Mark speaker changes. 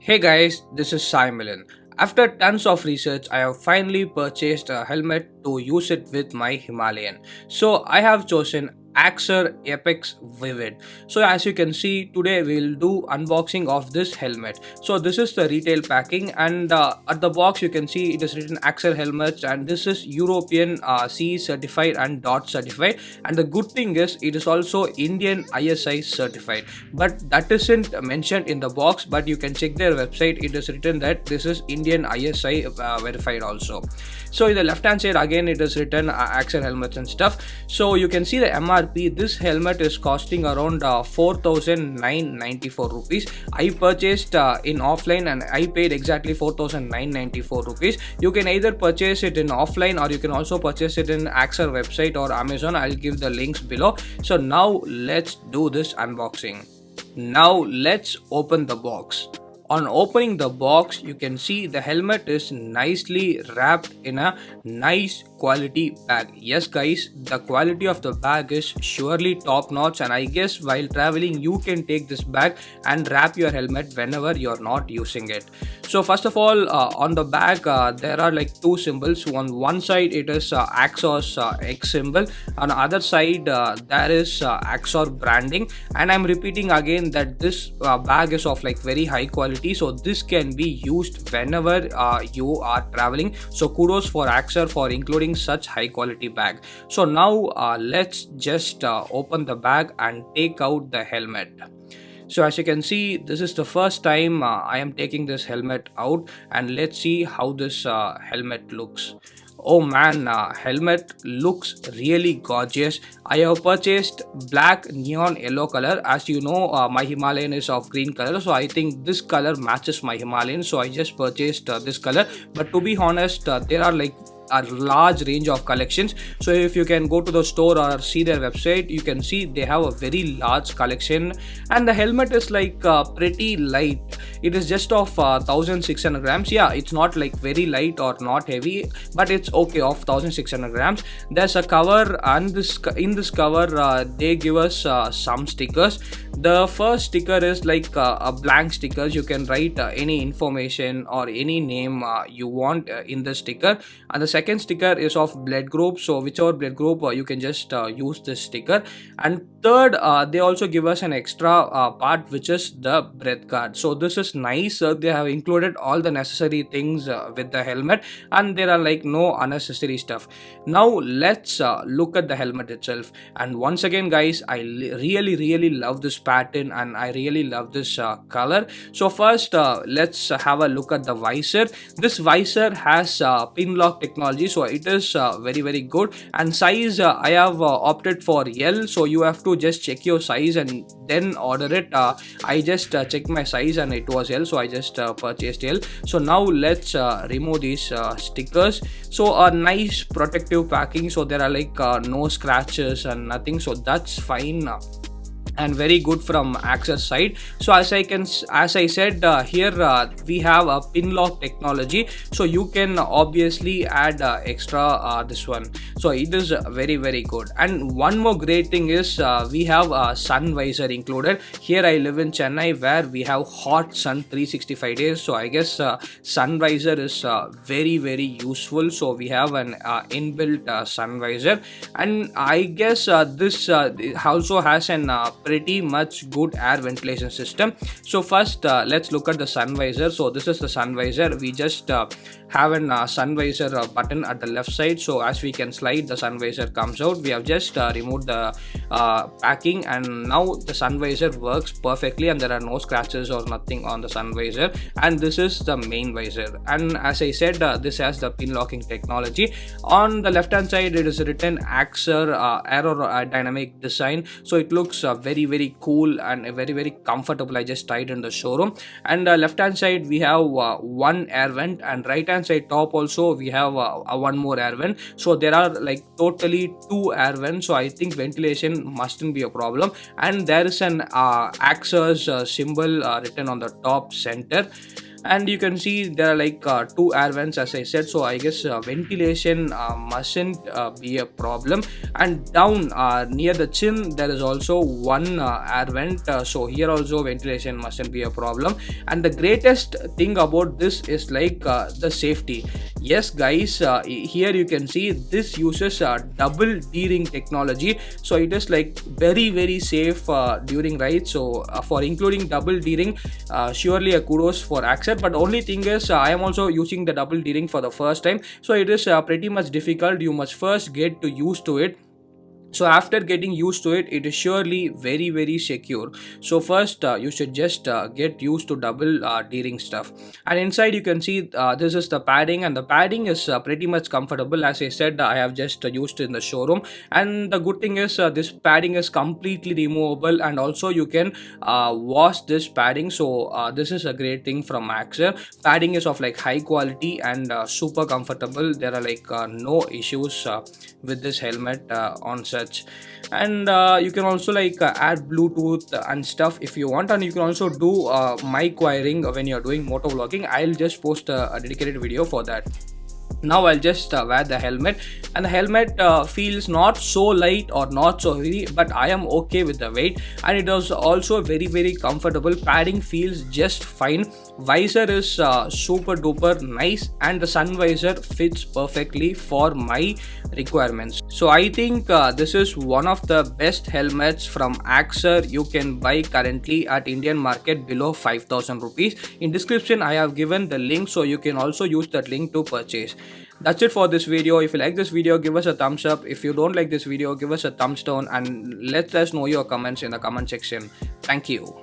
Speaker 1: Hey guys, this is Simon. After tons of research, I have finally purchased a helmet to use it with my Himalayan. So I have chosen Axor Apex Vivid. So as you can see, today we'll do unboxing of this helmet. So this is the retail packing, and at the box you can see it is written Axor helmets, and this is European CE certified and DOT certified. And the good thing is it is also Indian ISI certified, but that isn't mentioned in the box. But you can check their website, it is written that this is Indian ISI verified also. So in the left hand side again it is written Axel helmets and stuff. So you can see the MRP. This helmet is costing around 4,994 rupees. I purchased in offline and I paid exactly 4,994 rupees. You can either purchase it in offline or you can also purchase it in Axel website or Amazon. I'll give the links below. So now let's do this unboxing. Now let's open the box. On opening the box, you can see the helmet is nicely wrapped in a nice quality bag. Yes guys, the quality of the bag is surely top notch, and I guess while traveling you can take this bag and wrap your helmet whenever you're not using it. So first of all, on the bag there are like two symbols. On one side it is Axor's X symbol, on the other side there is Axor branding, and I'm repeating again that this bag is of like very high quality, so this can be used whenever you are traveling. So kudos for Axor for including such high quality bag. So now let's just open the bag and take out the helmet. So as you can see, this is the first time I am taking this helmet out, and let's see how this helmet looks. Oh man, helmet looks really gorgeous. I have purchased black neon yellow color. As you know, my Himalayan is of green color, so I think this color matches my Himalayan, so I just purchased this color. But to be honest, there are like a large range of collections. So if you can go to the store or see their website, you can see they have a very large collection, and the helmet is like pretty light. It is just of 1600 grams. Yeah, it's not like very light or not heavy, but it's okay, of 1600 grams. There's a cover, and this in this cover they give us some stickers. The first sticker is like a blank sticker. You can write any information or any name you want in the sticker, and the second sticker is of blood group, so whichever blood group you can just use this sticker. And third, they also give us an extra part, which is the breath guard. So this is nice. They have included all the necessary things with the helmet, and there are like no unnecessary stuff. Now let's look at the helmet itself. And once again guys, I really love this pattern, and I really love this color. So first, let's have a look at the visor. This visor has pin lock technology, so it is very good. And size, I have opted for L, so you have to just check your size and then order it. I just checked my size and it was L, so I just purchased L. So now let's remove these stickers. So a nice protective packing, so there are like no scratches and nothing, so that's fine. And very good from Axor's side. So as I said, here we have a pin lock technology, so you can obviously add extra this one. So it is very good. And one more great thing is we have a sun visor included. Here I live in Chennai, where we have hot sun 365 days, so I guess sun visor is very useful. So we have an inbuilt sun visor, and I guess this also has an pretty much good air ventilation system. So first, let's look at the sun visor. So this is the sun visor. We just have an sun visor button at the left side, so as we can slide, the sun visor comes out. We have just removed the packing, and now the sun visor works perfectly, and there are no scratches or nothing on the sun visor. And this is the main visor, and as I said, this has the pin locking technology. On the left hand side it is written Axor aerodynamic design, so it looks very cool and very comfortable. I just tried in the showroom. And left hand side we have one air vent, and right hand side top also we have one more air vent. So there are like totally two air vents, so I think ventilation mustn't be a problem. And there is an Axor's symbol written on the top center. and you can see there are like two air vents, as I said. So I guess ventilation mustn't be a problem. And down near the chin there is also one air vent, so here also ventilation mustn't be a problem. And the greatest thing about this is like the safety. Yes guys, here you can see this uses double D-ring technology, so it is like very safe during rides. So for including double D-ring, surely a kudos for Axor. But only thing is, I am also using the double D-ring for the first time, so it is pretty much difficult. You must first get to used to it. So after getting used to it, it is surely very secure. So first you should just get used to double D-ring stuff. And inside you can see this is the padding, and the padding is pretty much comfortable. As I said, I have just used it in the showroom. And the good thing is this padding is completely removable, and also you can wash this padding. So this is a great thing from Axor. Padding is of like high quality and super comfortable. There are like no issues with this helmet on such. And you can also like add Bluetooth and stuff if you want, and you can also do mic wiring when you're doing motor vlogging. I'll just post a dedicated video for that. Now I'll just wear the helmet, and the helmet feels not so light or not so heavy, but I am okay with the weight, and it is also very comfortable. Padding feels just fine. Visor is super duper nice, and the sun visor fits perfectly for my requirements. So I think this is one of the best helmets from Axor you can buy currently at Indian market below 5,000 rupees. In description I have given the link, so you can also use that link to purchase. That's it for this video. If you like this video, give us a thumbs up. If you don't like this video, give us a thumbs down, and let us know your comments in the comment section. Thank you.